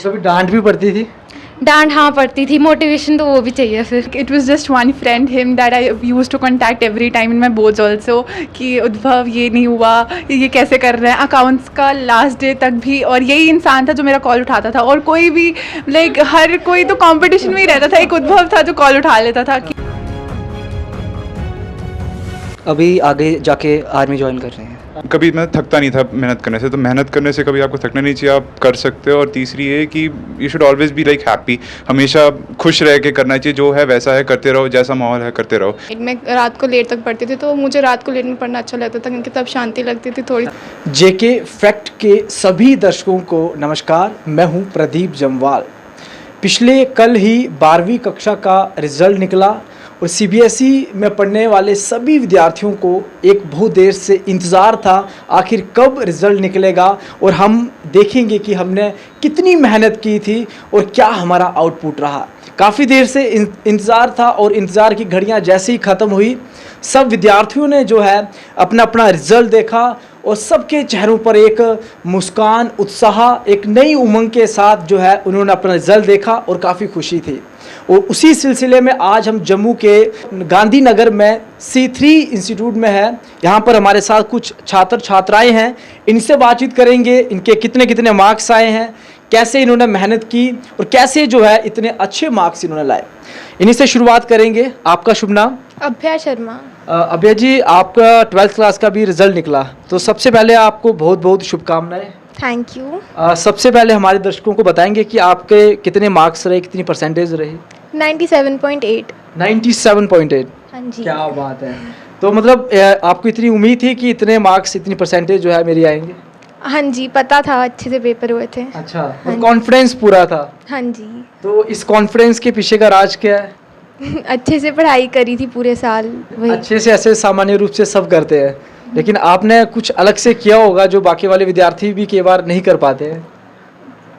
कभी डांट भी पड़ती थी? डांट हाँ पड़ती थी, मोटिवेशन तो वो भी चाहिए फिर। It was just one friend, him, that I used to contact every time in my boards also कि उद्भव ये नहीं हुआ, ये कैसे कर रहे हैं, अकाउंट्स का लास्ट डे तक भी। और यही इंसान था जो मेरा कॉल उठाता था, और कोई भी लाइक हर कोई तो कंपटीशन में ही रहता था, एक उद्भव था जो कॉल उठा लेता था। अभी आगे जाके आर्मी ज्वाइन कर रहे हैं। कभी मैं थकता नहीं था मेहनत करने से, तो मेहनत करने से कभी आपको थकना नहीं चाहिए, आप कर सकते हो। और तीसरी ये कि you should always be like happy, हमेशा खुश रह के करना चाहिए, जो है वैसा है करते रहो, जैसा माहौल है करते रहो। मैं रात को लेट तक पढ़ती थी, तो मुझे रात को लेट में पढ़ना अच्छा लगता था क्योंकि तब शांति लगती थी थोड़ी। जेके फैक्ट के सभी दर्शकों को नमस्कार, मैं हूं प्रदीप जम्वाल। पिछले कल ही 12वीं कक्षा का रिजल्ट निकला और सीबीएसई में पढ़ने वाले सभी विद्यार्थियों को एक बहुत देर से इंतज़ार था आखिर कब रिज़ल्ट निकलेगा और हम देखेंगे कि हमने कितनी मेहनत की थी और क्या हमारा आउटपुट रहा। काफ़ी देर से इंतज़ार था और इंतज़ार की घड़ियां जैसे ही ख़त्म हुई, सब विद्यार्थियों ने जो है अपना अपना रिज़ल्ट देखा और सबके चेहरों पर एक मुस्कान, उत्साह, एक नई उमंग के साथ जो है उन्होंने अपना रिज़ल्ट देखा और काफ़ी खुशी थी। और उसी सिलसिले में आज हम जम्मू के गांधीनगर में C3 इंस्टीट्यूट में है। यहाँ पर हमारे साथ कुछ छात्र छात्राएं हैं, इनसे बातचीत करेंगे, इनके कितने कितने मार्क्स आए हैं, कैसे इन्होंने मेहनत की और कैसे जो है इतने अच्छे मार्क्स इन्होंने लाए। इन्हीं से शुरुआत करेंगे। आपका शुभ नाम? अभ्या शर्मा। अभय जी, आपका 12th क्लास का भी रिजल्ट निकला, तो सबसे पहले आपको बहुत बहुत शुभकामनाएं। Thank you. सबसे पहले हमारे दर्शकों को बताएंगे कि आपके कितने मार्क्स रहे, कितनी परसेंटेज रही? 97.8। 97.8। हाँ जी। क्या बात है। तो मतलब आपको इतनी उम्मीद थी कि इतने मार्क्स, इतनी परसेंटेज जो है मेरी आएंगे? हाँ जी, पता था, अच्छे से पेपर हुए थे। अच्छा, और कॉन्फिडेंस पूरा था? हाँ जी। तो इस कॉन्फिडेंस के पीछे का राज क्या है? अच्छे से पढ़ाई करी थी पूरे साल, वही। अच्छे से ऐसे सामान्य रूप से सब करते हैं, लेकिन आपने कुछ अलग से किया होगा जो बाकी वाले विद्यार्थी भी कई बार नहीं कर पाते हैं।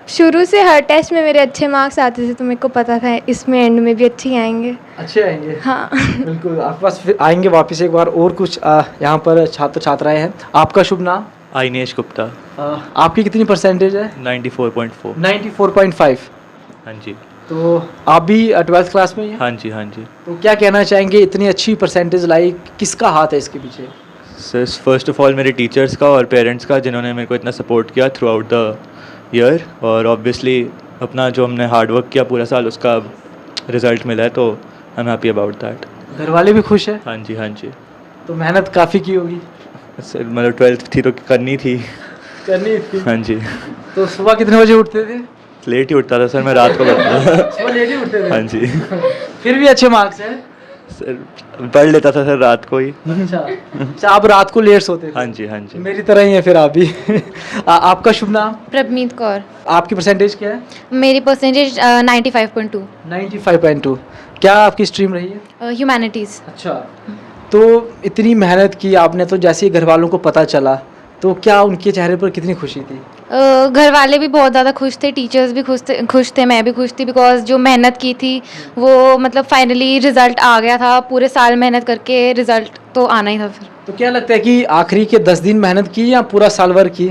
शुरू से हर टेस्ट में मेरे अच्छे मार्क्स आते थे, तो मेरे को पता था इसमें एंड में भी अच्छे ही आएंगे। अच्छे आएंगे? हाँ। बिल्कुल, आपके पास फिर आएंगे वापस एक बार। और कुछ यहाँ पर छात्र छात्राएं हैं। आपका शुभ नाम? आइनेश गुप्ता। आपकी कितनी परसेंटेज है? 94.4। 94.5। हाँ जी। तो आप भी 12th क्लास में ही हैं? हाँ जी, हाँ जी। तो क्या कहना चाहेंगे, इतनी अच्छी परसेंटेज लाई, किसका हाथ है इसके पीछे? सर फर्स्ट ऑफ ऑल मेरे टीचर्स का और पेरेंट्स का, जिन्होंने मेरे को इतना सपोर्ट किया थ्रू आउट द ईयर। और ऑब्वियसली अपना जो हमने हार्ड वर्क किया पूरा साल, उसका रिज़ल्ट मिला है, तो I am happy about that. घर वाले भी खुश हैं? हाँ जी, हाँ जी। तो मेहनत काफ़ी की होगी? सर मतलब 12th थी तो करनी थी। करनी थी? हाँ जी। तो सुबह कितने बजे उठते थे? लेट ही उठता था सर, मैं रात को करता। सुबह लेट ही उठते थे? हाँ जी। फिर भी अच्छे मार्क्स हैं? सर पढ़ लेता था सर रात को ही। अच्छा, आप रात को लेट सोते थे? हाँ जी, हाँ जी। मेरी तरह ही है फिर आप भी। आपका शुभ नाम? प्रभमीत कौर। आपकी परसेंटेज क्या है? मेरी परसेंटेज 95.2। 95.2। क्या आपकी स्ट्रीम रही है? ह्यूमैनिटीज़। अच्छा, तो इतनी मेहनत की आपने, तो जैसे ही घर वालों को पता चला तो क्या उनके चेहरे पर कितनी खुशी थी? घर वाले भी बहुत ज़्यादा खुश थे, टीचर्स भी खुश थे, मैं भी खुश थी, बिकॉज जो मेहनत की थी वो मतलब फाइनली रिज़ल्ट आ गया था। पूरे साल मेहनत करके रिज़ल्ट तो आना ही था फिर। तो क्या लगता है कि आखिरी के 10 दिन मेहनत की या पूरा साल भर की?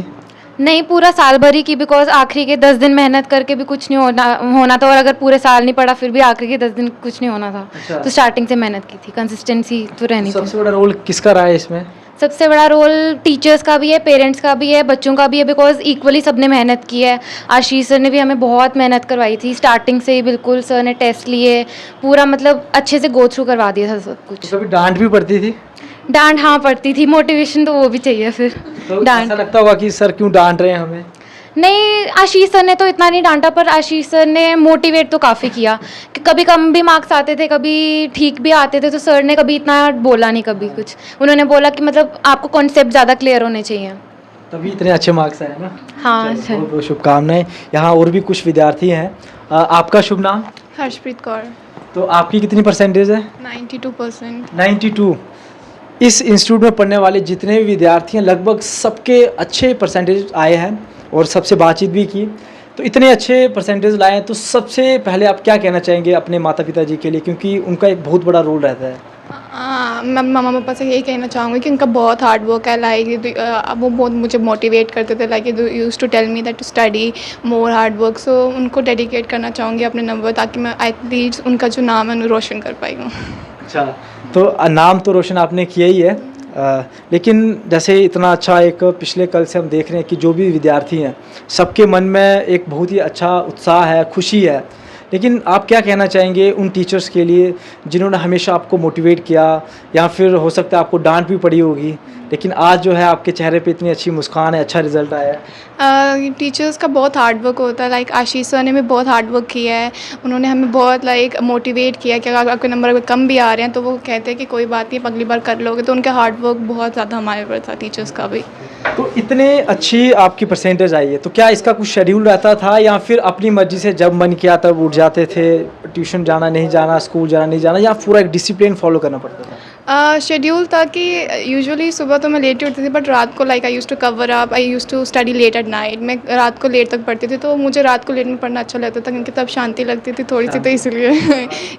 नहीं, पूरा साल भर ही की, बिकॉज आखिरी के 10 दिन मेहनत करके भी कुछ नहीं होना था, और अगर पूरे साल नहीं पढ़ा फिर भी आखिरी के 10 दिन कुछ नहीं होना था। अच्छा। तो स्टार्टिंग से मेहनत की थी, कंसिस्टेंसी तो रहनी थी। सबसे बड़ा रोल किसका रहा है इसमें? सबसे बड़ा रोल टीचर्स का भी है, पेरेंट्स का भी है, बच्चों का भी है, बिकॉज इक्वली सबने मेहनत की है। आशीष सर ने भी हमें बहुत मेहनत करवाई थी स्टार्टिंग से ही, बिल्कुल। सर ने टेस्ट लिए, पूरा मतलब अच्छे से गो थ्रू करवा दिया था सब कुछ। तो कभी डांट भी पड़ती थी? डांट हाँ पड़ती थी, मोटिवेशन तो वो भी चाहिए फिर। तो डांट ऐसा लगता होगा कि सर क्यों डांट रहे हैं हमें? नहीं, आशीष सर ने तो इतना नहीं डांटा, पर आशीष सर ने मोटिवेट तो काफ़ी किया कि कभी कम भी मार्क्स आते थे, कभी ठीक भी आते थे, तो सर ने कभी इतना बोला नहीं कभी कुछ। उन्होंने बोला कि मतलब आपको कॉन्सेप्ट ज़्यादा क्लियर होने चाहिए, तभी इतने अच्छे मार्क्स आए ना। हाँ चलो, सर। बहुत बहुत शुभकामनाएं। यहाँ और भी कुछ विद्यार्थी हैं। आपका शुभ नाम? हर्षप्रीत कौर। तो आपकी कितनी परसेंटेज है? 92%। 92। इस इंस्टीट्यूट में पढ़ने वाले जितने भी विद्यार्थी हैं, लगभग सबके अच्छे परसेंटेज आए हैं और सबसे बातचीत भी की। तो इतने अच्छे परसेंटेज लाए, तो सबसे पहले आप क्या कहना चाहेंगे अपने माता पिता जी के लिए, क्योंकि उनका एक बहुत बड़ा रोल रहता है? मैं मामा पापा से यही कहना चाहूँगी कि उनका बहुत हार्ड वर्क है। लाइक वो बहुत मुझे मोटिवेट करते थे, like use to tell me that to study more hard work. So उनको डेडिकेट करना चाहूँगी अपने नंबर, ताकि मैं एटलीस्ट उनका जो नाम है उन्हें रोशन कर पाई हूँ। अच्छा, तो नाम तो रोशन आपने किया ही है, लेकिन जैसे इतना अच्छा एक पिछले कल से हम देख रहे हैं कि जो भी विद्यार्थी हैं सबके मन में एक बहुत ही अच्छा उत्साह है, खुशी है। लेकिन आप क्या कहना चाहेंगे उन टीचर्स के लिए जिन्होंने हमेशा आपको मोटिवेट किया, या फिर हो सकता है आपको डांट भी पड़ी होगी, लेकिन आज जो है आपके चेहरे पे इतनी अच्छी मुस्कान है, अच्छा रिजल्ट आया है? टीचर्स का बहुत हार्ड वर्क होता है। लाइक आशीष सर ने भी बहुत हार्ड वर्क किया है। उन्होंने हमें बहुत लाइक मोटिवेट किया कि अगर आपके नंबर अगर कम भी आ रहे हैं तो वो कहते हैं कि कोई बात नहीं, अगली बार कर लोगे। तो उनका हार्ड वर्क बहुत ज़्यादा हमारे ऊपर था, टीचर्स का भी। तो इतने अच्छी आपकी परसेंटेज आई है, तो क्या इसका कुछ शेड्यूल रहता था, या फिर अपनी मर्जी से जब मन किया तब उठ जाते थे? ट्यूशन जाना नहीं जाना, स्कूल जाना नहीं जाना, या पूरा एक डिसिप्लिन फॉलो करना पड़ता था? शेड्यूल था कि यूजुअली सुबह तो मैं लेट ही उठती थी, बट रात को like I use to cover up, I use to study late at night. मैं रात को लेट तक पढ़ती थी, तो मुझे रात को लेट में पढ़ना अच्छा लगता था क्योंकि तब शांति लगती थी थोड़ी सी, तो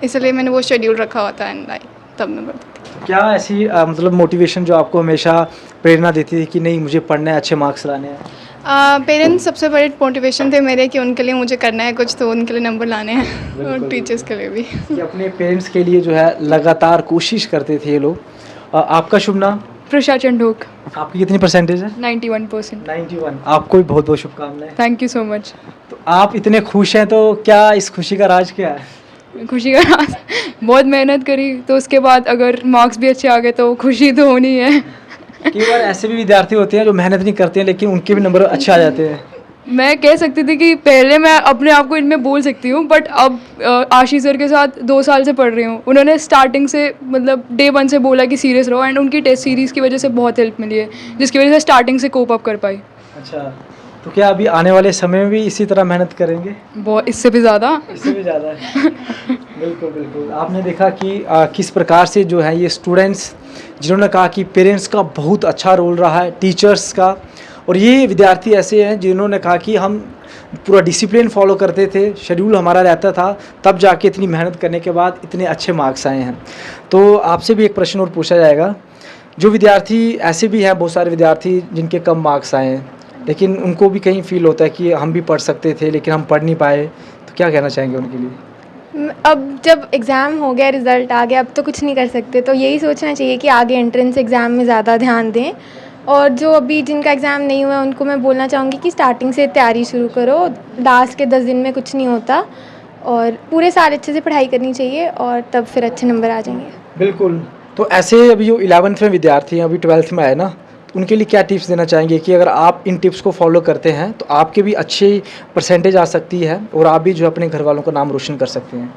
इसलिए मैंने वो शेड्यूल रखा हुआ था एंड लाइक तब मैं पढ़ती थी। क्या ऐसी मतलब मोटिवेशन जो आपको हमेशा प्रेरणा देती थी कि नहीं मुझे पढ़ना है, अच्छे मार्क्स लाने हैं? पेरेंट्स सबसे बड़े मोटिवेशन थे मेरे कि उनके लिए मुझे करना है कुछ, तो उनके लिए नंबर लाने हैं और टीचर्स के लिए भी। कि अपने पेरेंट्स के लिए जो है लगातार कोशिश करते थे ये लोग। आपका शुभ नाम? प्रशा चंडोक। आपकी कितनी परसेंटेज है? 91%। 91। आपको भी बहुत बहुत शुभकामनाएं। Thank you so much. तो आप इतने खुश हैं, तो क्या इस खुशी का राज क्या है? खुशी का राज बहुत मेहनत करी, तो उसके बाद अगर मार्क्स भी अच्छे आ गए तो खुशी तो होनी है। कई बार ऐसे भी विद्यार्थी होते हैं जो मेहनत नहीं करते हैं लेकिन उनके भी नंबर अच्छे आ जाते हैं। मैं कह सकती थी कि पहले मैं अपने आप को इनमें बोल सकती हूँ, बट अब आशीष सर के साथ 2 साल से पढ़ रही हूँ। उन्होंने स्टार्टिंग से मतलब डे 1 से बोला कि सीरियस रहो, एंड उनकी टेस्ट सीरीज़ की वजह से बहुत हेल्प मिली है, जिसकी वजह से स्टार्टिंग से कोप अप कर पाई। अच्छा, तो क्या अभी आने वाले समय में भी इसी तरह मेहनत करेंगे? बहुत, इससे भी ज़्यादा। इससे भी ज़्यादा है। बिल्कुल बिल्कुल। आपने देखा कि किस प्रकार से जो है ये स्टूडेंट्स जिन्होंने कहा कि पेरेंट्स का बहुत अच्छा रोल रहा है, टीचर्स का, और ये विद्यार्थी ऐसे हैं जिन्होंने कहा कि हम पूरा डिसिप्लिन फॉलो करते थे, शेड्यूल हमारा रहता था, तब जाके इतनी मेहनत करने के बाद इतने अच्छे मार्क्स आए हैं। तो आपसे भी एक प्रश्न और पूछा जाएगा, जो विद्यार्थी ऐसे भी हैं, बहुत सारे विद्यार्थी जिनके कम मार्क्स आए हैं, लेकिन उनको भी कहीं फील होता है कि हम भी पढ़ सकते थे लेकिन हम पढ़ नहीं पाए, तो क्या कहना चाहेंगे उनके लिए? अब जब एग्ज़ाम हो गया, रिज़ल्ट आ गया, अब तो कुछ नहीं कर सकते, तो यही सोचना चाहिए कि आगे एंट्रेंस एग्ज़ाम में ज़्यादा ध्यान दें। और जो अभी जिनका एग्ज़ाम नहीं हुआ उनको मैं बोलना चाहूँगी कि स्टार्टिंग से तैयारी शुरू करो, लास्ट के 10 दिन में कुछ नहीं होता, और पूरे साल अच्छे से पढ़ाई करनी चाहिए और तब फिर अच्छे नंबर आ जाएंगे। बिल्कुल। तो ऐसे अभी जो 11th में विद्यार्थी हैं, अभी 12th में आए ना, तो उनके लिए क्या टिप्स देना चाहेंगे कि अगर आप इन टिप्स को फॉलो करते हैं तो आपके भी अच्छी परसेंटेज आ सकती है और आप भी जो अपने घर वालों का नाम रोशन कर सकते हैं?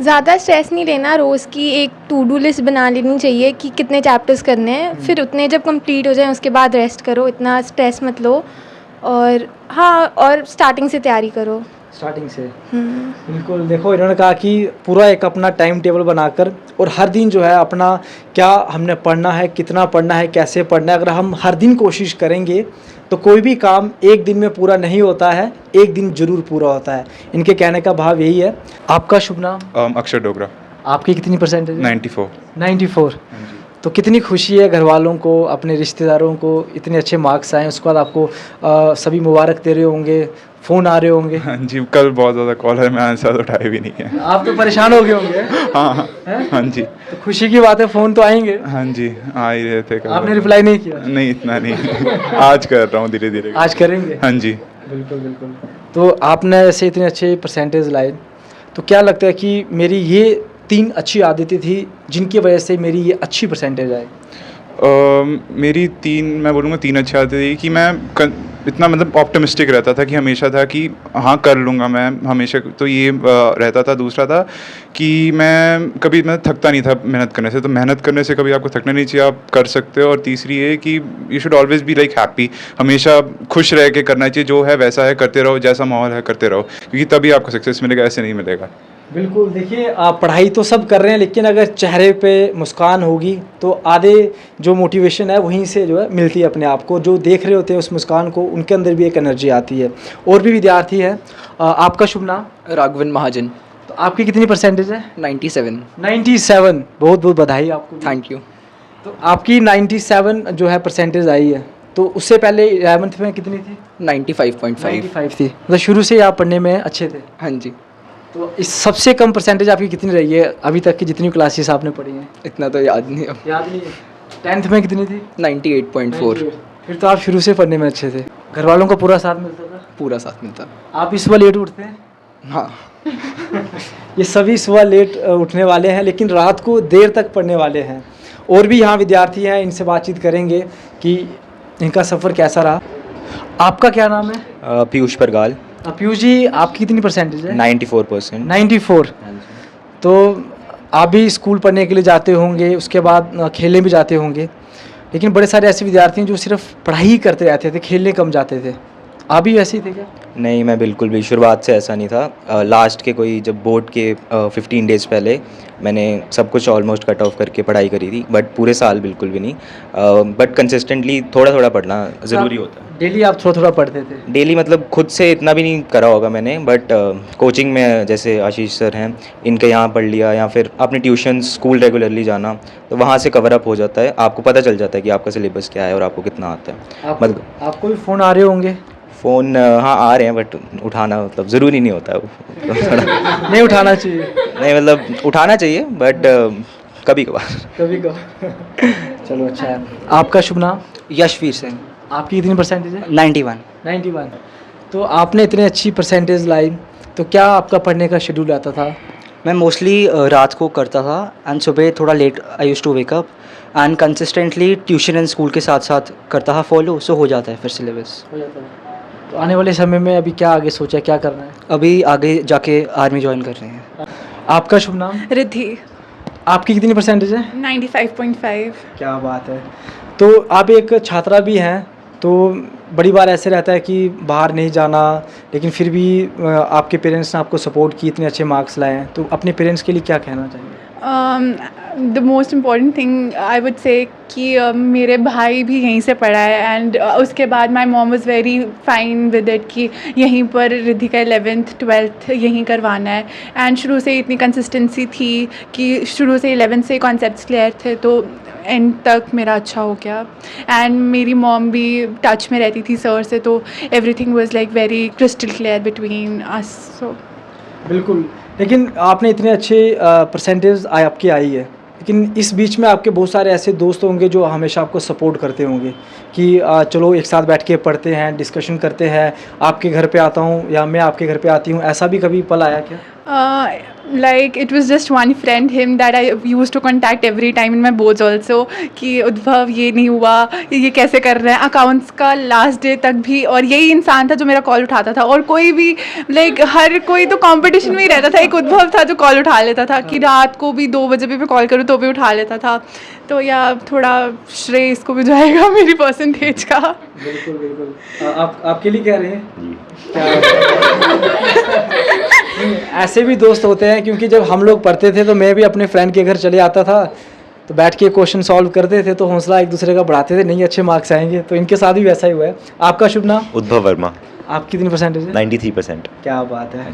ज़्यादा स्ट्रेस नहीं लेना, रोज़ की एक टू डू लिस्ट बना लेनी चाहिए कि कितने चैप्टर्स करने हैं, फिर उतने जब कंप्लीट हो जाएं उसके बाद रेस्ट करो, इतना स्ट्रेस मत लो। और हाँ, और स्टार्टिंग से तैयारी करो। स्टार्टिंग से बिल्कुल। देखो, इन्होंने कहा कि पूरा एक अपना टाइम टेबल बनाकर और हर दिन जो है अपना क्या हमने पढ़ना है, कितना पढ़ना है, कैसे पढ़ना है, अगर हम हर दिन कोशिश करेंगे तो कोई भी काम एक दिन में पूरा नहीं होता है, एक दिन जरूर पूरा होता है। इनके कहने का भाव यही है। आपका शुभ नाम? अक्षर डोगरा। आपकी कितनी परसेंटेज? 94। 94। तो कितनी खुशी है घर वालों को, अपने रिश्तेदारों को, इतने अच्छे मार्क्स आए, उसके बाद आपको सभी मुबारक दे रहे होंगे, फ़ोन आ रहे होंगे? हाँ जी, कल बहुत ज़्यादा कॉल है, मैंने साथ उठाए भी नहीं है। आप तो परेशान हो गए होंगे? हाँ हाँ जी। तो खुशी की बात है, फ़ोन तो आएंगे। हाँ जी, आ ही रहे थे। आपने रिप्लाई नहीं किया? नहीं, इतना नहीं। आज कर रहा हूँ धीरे धीरे। आज करेंगे? हाँ जी, बिल्कुल बिल्कुल। तो आपने ऐसे इतने अच्छे परसेंटेज लाए, तो क्या लगता है कि मेरी ये 3 अच्छी आदतें थी जिनकी वजह से मेरी ये अच्छी परसेंटेज आई? मेरी 3, मैं बोलूँगा 3 अच्छी आदतें थी कि मैं इतना मतलब ऑप्टिमिस्टिक रहता था कि हमेशा था कि हाँ कर लूँगा मैं हमेशा, तो ये रहता था। दूसरा था कि मैं कभी थकता नहीं था मेहनत करने से, तो मेहनत करने से कभी आपको थकना नहीं चाहिए, आप कर सकते हो। और तीसरी ये कि you should always be like happy, हमेशा खुश रह के करना चाहिए, जो है वैसा है करते रहो, जैसा माहौल है करते रहो, क्योंकि तभी आपको सक्सेस मिलेगा, ऐसे नहीं मिलेगा। बिल्कुल। देखिए, आप पढ़ाई तो सब कर रहे हैं, लेकिन अगर चेहरे पे मुस्कान होगी तो आधे जो मोटिवेशन है वहीं से जो है मिलती है अपने आप को। जो देख रहे होते हैं उस मुस्कान को, उनके अंदर भी एक एनर्जी आती है। और भी विद्यार्थी है। आपका शुभ नाम? राघवन महाजन। तो आपकी कितनी परसेंटेज है? 97। 97। बहुत बहुत बधाई आपको। Thank you. तो आपकी 97 जो है परसेंटेज आई है, तो उससे पहले 11th में कितनी थी? 95.5। 95 थी। मतलब शुरू से ही आप पढ़ने में अच्छे थे। हाँ जी, तो इस सबसे कम परसेंटेज आपकी कितनी रही है अभी तक की जितनी क्लासेस आपने पढ़ी हैं? इतना तो याद नहीं अब। याद नहीं है। 10th में कितनी थी? 98.4। फिर तो आप शुरू से पढ़ने में अच्छे थे। घर वालों का पूरा साथ मिलता था? पूरा साथ मिलता। आप इस सुबह लेट उठते हैं? हाँ, ये सभी सुबह लेट उठने वाले हैं, लेकिन रात को देर तक पढ़ने वाले हैं। और भी यहाँ विद्यार्थी हैं, इनसे बातचीत करेंगे कि इनका सफ़र कैसा रहा। आपका क्या नाम है? पीयूष परगाल। पीयूष जी, आपकी कितनी परसेंटेज है? 94%। 94। तो आप भी स्कूल पढ़ने के लिए जाते होंगे, उसके बाद खेलने भी जाते होंगे, लेकिन बड़े सारे ऐसे विद्यार्थी हैं जो सिर्फ पढ़ाई ही करते रहते थे, खेलने कम जाते थे। आप भी वैसे ही थे क्या? नहीं, मैं बिल्कुल भी शुरुआत से ऐसा नहीं था। लास्ट के कोई जब बोर्ड के 15 डेज़ पहले मैंने सब कुछ ऑलमोस्ट कट ऑफ करके पढ़ाई करी थी, बट पूरे साल बिल्कुल भी नहीं। बट कंसिस्टेंटली थोड़ा थोड़ा पढ़ना ज़रूरी होता है। डेली आप थोड़ा थोड़ा पढ़ते थे? डेली मतलब खुद से इतना भी नहीं करा होगा मैंने, बट कोचिंग में जैसे आशीष सर हैं, इनके यहाँ पढ़ लिया, या फिर अपने ट्यूशन स्कूल रेगुलरली जाना, तो वहाँ से कवर अप हो जाता है। आपको पता चल जाता है कि आपका सिलेबस क्या है और आपको कितना आता है। मतलब आपको भी फ़ोन आ रहे होंगे? फ़ोन हाँ आ रहे हैं, बट उठाना मतलब ज़रूरी नहीं होता है वो। नहीं उठाना चाहिए। नहीं मतलब उठाना चाहिए, बट कभी कभार। कभी कभी। चलो अच्छा है। आपका शुभ नाम? यशवीर सिंह। आपकी कितनी परसेंटेज है? 91। 91। तो आपने इतनी अच्छी परसेंटेज लाई, तो क्या आपका पढ़ने का शेड्यूल आता था? मैं मोस्टली रात को करता था एंड सुबह थोड़ा late I used to wake up and consistently tuition and school के साथ साथ करता था फॉलो, सो हो जाता है फिर सिलेबस। हो जाता है। तो आने वाले समय में अभी क्या आगे सोचा है, क्या करना है? अभी आगे जाके आर्मी ज्वाइन कर रहे हैं। आपका शुभ नाम? रिद्धि। आपकी कितनी परसेंटेज है? 95.5। क्या बात है। तो आप एक छात्रा भी हैं, तो बड़ी बार ऐसे रहता है कि बाहर नहीं जाना, लेकिन फिर भी आपके पेरेंट्स ने आपको सपोर्ट की, इतने अच्छे मार्क्स लाए हैं, तो अपने पेरेंट्स के लिए क्या कहना चाहेंगे? The most important thing I would say कि मेरे भाई भी यहीं से पढ़ा है एंड उसके बाद my mom was very fine with it कि यहीं पर रिद्धि का 11th 12th यहीं करवाना है। एंड शुरू से इतनी कंसिस्टेंसी थी कि शुरू से 11th से कॉन्सेप्ट्स क्लियर थे, तो एंड तक मेरा अच्छा हो गया। एंड मेरी मॉम भी टच में रहती थी सर से, तो everything was like very crystal clear between us. So बिल्कुल। लेकिन आपने इतने अच्छे परसेंटेज आपकी आई है, लेकिन इस बीच में आपके बहुत सारे ऐसे दोस्त होंगे जो हमेशा आपको सपोर्ट करते होंगे कि चलो एक साथ बैठ के पढ़ते हैं, डिस्कशन करते हैं, आपके घर पे आता हूँ या मैं आपके घर पे आती हूँ, ऐसा भी कभी पल आया क्या? like it was just one friend him that I used to contact every time in my boards also कि उद्भव ये नहीं हुआ, ये कैसे कर रहे हैं। अकाउंट्स का लास्ट डे तक भी, और यही इंसान था जो मेरा कॉल उठाता था, और कोई भी लाइक हर कोई तो कंपटीशन में ही रहता था। एक उद्भव था जो कॉल उठा लेता था कि रात को भी 2 बजे भी मैं कॉल करूँ तो भी उठा लेता था। तो या थोड़ा श्रेय इसको भी जाएगा मेरी परसेंटेज का। बिल्कुल बिल्कुल। आपके लिए कह रहे हैं? नहीं, ऐसे भी दोस्त होते हैं, क्योंकि जब हम लोग पढ़ते थे तो मैं भी अपने फ्रेंड के घर चले आता था, तो बैठ के क्वेश्चन सॉल्व करते थे, तो हौसला एक दूसरे का बढ़ाते थे, नहीं अच्छे मार्क्स आएंगे। तो इनके साथ भी वैसा ही हुआ है। आपका शुभ नाम? उद्भव वर्मा। आपकी कितनी परसेंटेज है? 93%। क्या बात है।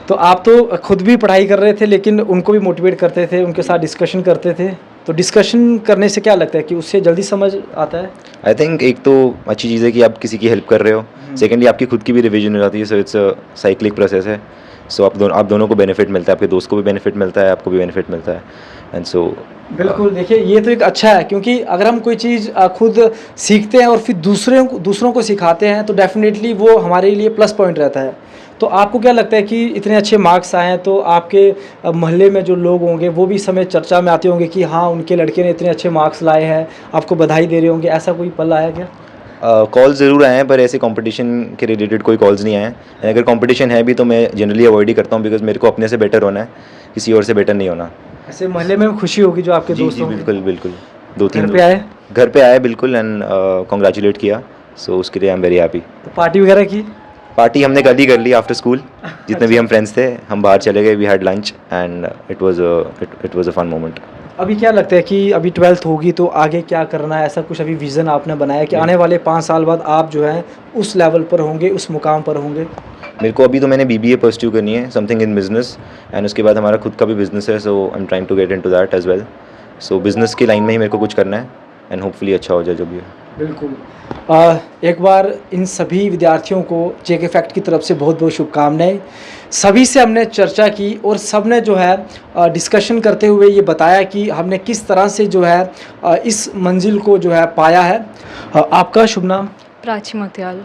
तो आप तो खुद भी पढ़ाई कर रहे थे, लेकिन उनको भी मोटिवेट करते थे, उनके साथ डिस्कशन करते थे। तो डिस्कशन करने से क्या लगता है कि उससे जल्दी समझ आता है? आई थिंक एक तो अच्छी चीज़ है कि आप किसी की हेल्प कर रहे हो, सेकेंडली आपकी खुद की भी रिवीजन हो जाती है, so it's a cyclic process है। सो आप दोनों को बेनिफिट मिलता है, आपके दोस्त को भी बेनिफिट मिलता है, आपको भी बेनिफिट मिलता है, एंड सो बिल्कुल। देखिए ये तो एक अच्छा है, क्योंकि अगर हम कोई चीज़ खुद सीखते हैं और फिर दूसरों को सिखाते हैं, तो डेफिनेटली वो हमारे लिए प्लस पॉइंट रहता है। तो आपको क्या लगता है कि इतने अच्छे मार्क्स आए हैं, तो आपके मोहल्ले में जो लोग होंगे वो भी समय चर्चा में आते होंगे कि हाँ उनके लड़के ने इतने अच्छे मार्क्स लाए हैं, आपको बधाई दे रहे होंगे, ऐसा कोई पल आया क्या? कॉल्स ज़रूर आए हैं, पर ऐसे कंपटीशन के रिलेटेड कोई कॉल्स नहीं आए हैं। अगर कंपटीशन है भी तो मैं जनरली अवॉइड ही करता हूँ, बिकॉज मेरे को अपने से बेटर होना है, किसी और से बेटर नहीं होना। ऐसे मोहल्ले में खुशी होगी जो आपके दोस्त होंगे? बिल्कुल बिल्कुल। 2-3 घर पे आए? घर पे आए बिल्कुल, एंड कॉन्ग्रेचुलेट किया, सो उसके लिए आई एम वेरी हैप्पी। तो पार्टी वगैरह की? पार्टी हमने कल ही कर ली आफ्टर स्कूल। जितने भी हम फ्रेंड्स थे हम बाहर चले गए, we had lunch and it was a fun moment. अभी क्या लगता है कि अभी 12th होगी तो आगे क्या करना है, ऐसा कुछ अभी विज़न आपने बनाया कि आने वाले 5 साल बाद आप जो है उस लेवल पर होंगे, उस मुकाम पर होंगे? मेरे को अभी तो मैंने BBA परस्यू करनी है, समथिंग इन बिजनेस, एंड उसके बाद हमारा खुद का भी बिजनेस है, so I am trying to get into that as well. So business की लाइन में ही मेरे को कुछ करना है एंड होपफुली अच्छा हो जाए जो भी है। बिल्कुल। एक बार इन सभी विद्यार्थियों को जेके फैक्ट की तरफ से बहुत बहुत शुभकामनाएं। सभी से हमने चर्चा की और सब ने जो है डिस्कशन करते हुए ये बताया कि हमने किस तरह से जो है इस मंजिल को जो है पाया है। आपका शुभ नाम? प्राची मोतियाल।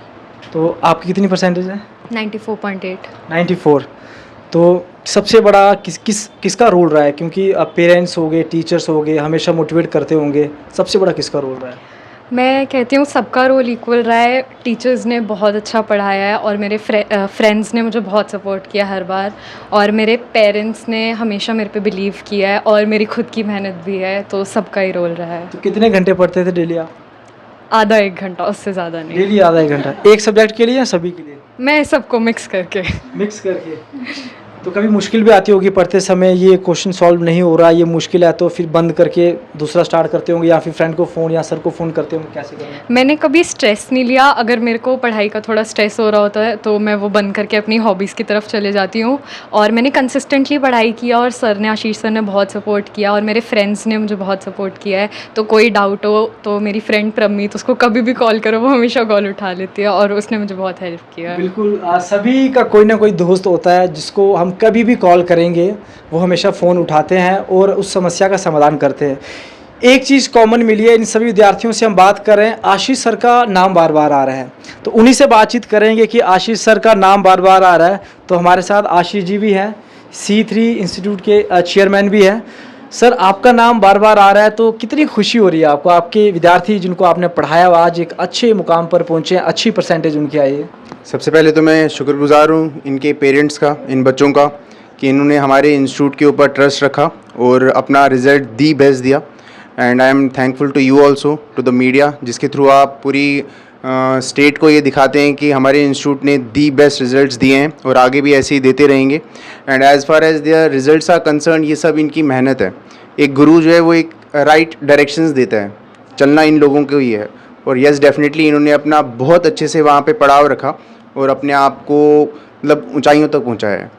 तो आपकी कितनी परसेंटेज है? 94.8। 94। तो सबसे बड़ा किसका रोल रहा है, क्योंकि पेरेंट्स हो गए, टीचर्स हो गए, हमेशा मोटिवेट करते होंगे, सबसे बड़ा किसका रोल रहा है? मैं कहती हूँ सबका रोल इक्वल रहा है। टीचर्स ने बहुत अच्छा पढ़ाया है और मेरे फ्रेंड्स ने मुझे बहुत सपोर्ट किया हर बार, और मेरे पेरेंट्स ने हमेशा मेरे पे बिलीव किया है, और मेरी खुद की मेहनत भी है, तो सबका ही रोल रहा है। तो कितने घंटे पढ़ते थे डेली आप? आधा एक घंटा, उससे ज़्यादा नहीं। डेली आधा एक घंटा? एक सब्जेक्ट के लिए या सभी के लिए? मैं सबको मिक्स करके। मिक्स करके। तो कभी मुश्किल भी आती होगी पढ़ते समय, ये क्वेश्चन सॉल्व नहीं हो रहा, ये मुश्किल है, तो फिर बंद करके दूसरा स्टार्ट करते होंगे या फिर फ्रेंड को फ़ोन या सर को फ़ोन करते होंगे, कैसे करना है? मैंने कभी स्ट्रेस नहीं लिया। अगर मेरे को पढ़ाई का थोड़ा स्ट्रेस हो रहा होता है तो मैं वो बंद करके अपनी हॉबीज़ की तरफ चले जाती हूँ, और मैंने कंसिस्टेंटली पढ़ाई किया, और सर ने, आशीष सर ने बहुत सपोर्ट किया, और मेरे फ्रेंड्स ने मुझे बहुत सपोर्ट किया है। तो कोई डाउट हो तो मेरी फ्रेंड प्रमीत, उसको कभी भी कॉल करो, वो हमेशा कॉल उठा लेती है, और उसने मुझे बहुत हेल्प किया है। बिल्कुल। सभी का कोई ना कोई दोस्त होता है जिसको हम कभी भी कॉल करेंगे, वो हमेशा फ़ोन उठाते हैं और उस समस्या का समाधान करते हैं। एक चीज़ कॉमन मिली है इन सभी विद्यार्थियों से। हम बात कर रहे हैं, आशीष सर का नाम बार बार आ रहा है, तो उन्हीं से बातचीत करेंगे कि आशीष सर का नाम बार बार आ रहा है। तो हमारे साथ आशीष जी भी हैं, C3 इंस्टीट्यूट के चेयरमैन भी हैं। सर, आपका नाम बार बार आ रहा है, तो कितनी खुशी हो रही है आपको? आपके विद्यार्थी जिनको आपने पढ़ाया आज एक अच्छे मुकाम पर पहुँचे, अच्छी परसेंटेज उनकी आई है। सबसे पहले तो मैं शुक्रगुजार हूँ इनके पेरेंट्स का, इन बच्चों का, कि इन्होंने हमारे इंस्टीट्यूट के ऊपर ट्रस्ट रखा और अपना रिज़ल्ट दी बेस्ट दिया। And I am thankful to you also, to the media, जिसके थ्रू आप पूरी स्टेट को ये दिखाते हैं कि हमारे इंस्टीट्यूट ने दी बेस्ट रिज़ल्ट्स दिए हैं और आगे भी ऐसे ही देते रहेंगे। And as far as their results are concern, ये सब इनकी मेहनत है। एक गुरु जो है वो एक राइट डायरेक्शंस देता है, चलना इन लोगों को ही है। और यस, डेफिनेटली इन्होंने अपना बहुत अच्छे से वहाँ पे पड़ाव रखा और अपने आप को मतलब ऊंचाइयों तक पहुँचाया है।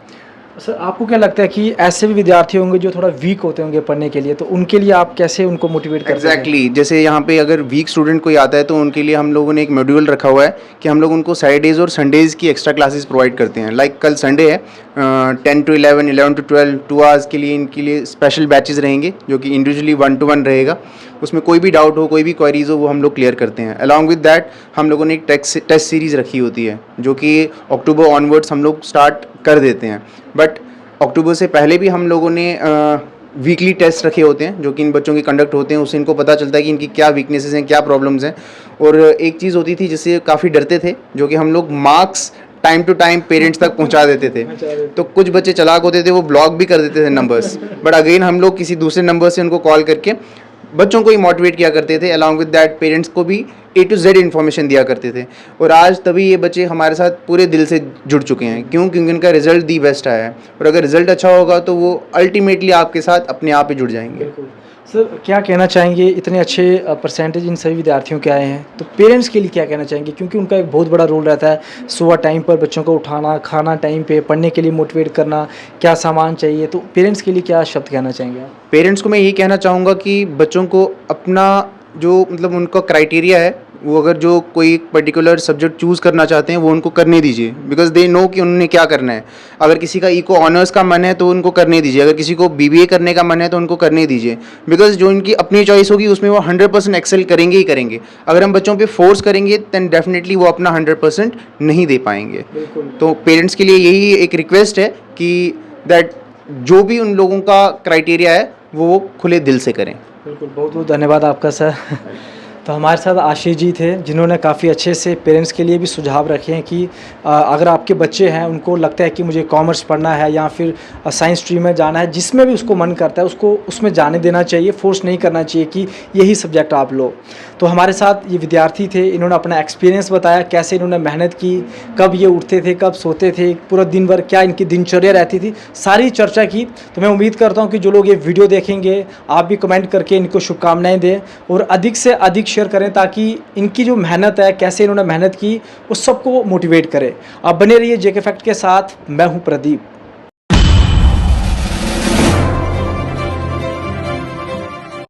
सर, आपको क्या लगता है कि ऐसे भी विद्यार्थी होंगे जो थोड़ा वीक होते होंगे पढ़ने के लिए, तो उनके लिए आप कैसे उनको मोटिवेट करते हैं? एग्जैक्टली, जैसे यहाँ पे अगर वीक स्टूडेंट कोई आता है तो उनके लिए हम लोगों ने एक मॉड्यूल रखा हुआ है कि हम लोग उनको सैटरडेज़ और संडेज़ की एक्स्ट्रा क्लासेस प्रोवाइड करते हैं। लाइक कल संडे है, 10 to 11, 11 to 12, 2 आवर्स के लिए इनके लिए स्पेशल बैचेस रहेंगे, जो कि इंडिविजुअली 1-to-1 रहेगा। उसमें कोई भी डाउट हो, कोई भी क्वेरीज हो, वो हम लोग क्लियर करते हैं। अलॉन्ग विद दैट हम लोगों ने एक टेस्ट सीरीज़ रखी होती है, जो कि अक्टूबर ऑनवर्ड्स हम लोग स्टार्ट कर देते हैं। बट अक्टूबर से पहले भी हम लोगों ने वीकली टेस्ट रखे होते हैं, जो कि इन बच्चों के कंडक्ट होते हैं। उससे इनको पता चलता है कि इनकी क्या वीकनेसेस हैं, क्या प्रॉब्लम्स हैं। और एक चीज़ होती थी जिससे काफ़ी डरते थे, जो कि हम लोग marks time to time parents तक पहुंचा देते थे। तो कुछ बच्चे चालाक होते थे, वो ब्लॉक भी कर देते थे नंबर्स, बट अगेन हम लोग किसी दूसरे नंबर से उनको कॉल करके बच्चों को ही मोटिवेट किया करते थे। अलॉन्ग विद दैट पेरेंट्स को भी A to Z इन्फॉर्मेशन दिया करते थे। और आज तभी ये बच्चे हमारे साथ पूरे दिल से जुड़ चुके हैं। क्यों? क्योंकि उनका रिजल्ट दी बेस्ट आया है, और अगर रिजल्ट अच्छा होगा तो वो अल्टीमेटली आपके साथ अपने आप ही जुड़ जाएंगे। सर, क्या कहना चाहेंगे? इतने अच्छे परसेंटेज इन सभी विद्यार्थियों के आए हैं, तो पेरेंट्स के लिए क्या कहना चाहेंगे? क्योंकि उनका एक बहुत बड़ा रोल रहता है, सुबह टाइम पर बच्चों को उठाना, खाना टाइम पे, पढ़ने के लिए मोटिवेट करना, क्या सामान चाहिए, तो पेरेंट्स के लिए क्या शब्द कहना चाहेंगे आप? पेरेंट्स को मैं यही कहना चाहूँगा कि बच्चों को अपना जो मतलब उनका क्राइटेरिया है, वो अगर जो कोई पर्टिकुलर सब्जेक्ट चूज़ करना चाहते हैं वो उनको करने दीजिए, बिकॉज दे नो कि उन्होंने क्या करना है। अगर किसी का इको ऑनर्स का मन है तो उनको करने दीजिए, अगर किसी को BBA करने का मन है तो उनको करने दीजिए, बिकॉज जो उनकी अपनी चॉइस होगी उसमें वो 100% एक्सेल करेंगे ही करेंगे। अगर हम बच्चों पे फोर्स करेंगे दैन डेफिनेटली वो अपना 100% नहीं दे पाएंगे। तो पेरेंट्स के लिए यही एक रिक्वेस्ट है कि दैट जो भी उन लोगों का क्राइटेरिया है वो खुले दिल से करें। बिल्कुल, बहुत बहुत धन्यवाद आपका सर। तो हमारे साथ आशीष जी थे, जिन्होंने काफ़ी अच्छे से पेरेंट्स के लिए भी सुझाव रखे हैं कि अगर आपके बच्चे हैं, उनको लगता है कि मुझे कॉमर्स पढ़ना है या फिर साइंस स्ट्रीम में जाना है, जिसमें भी उसको मन करता है उसको उसमें जाने देना चाहिए, फोर्स नहीं करना चाहिए कि यही सब्जेक्ट आप लो। तो हमारे साथ ये विद्यार्थी थे, इन्होंने अपना एक्सपीरियंस बताया, कैसे इन्होंने मेहनत की, कब ये उठते थे, कब सोते थे, पूरा दिन भर क्या इनकी दिनचर्या रहती थी, सारी चर्चा की। तो मैं उम्मीद करता हूँ कि जो लोग ये वीडियो देखेंगे, आप भी कमेंट करके इनको शुभकामनाएं दें और अधिक से अधिक शेयर करें, ताकि इनकी जो मेहनत है, कैसे इन्होंने मेहनत की, उस सबको मोटिवेट करें। आप बने रहिए JK फैक्ट के साथ। मैं हूँ प्रदीप।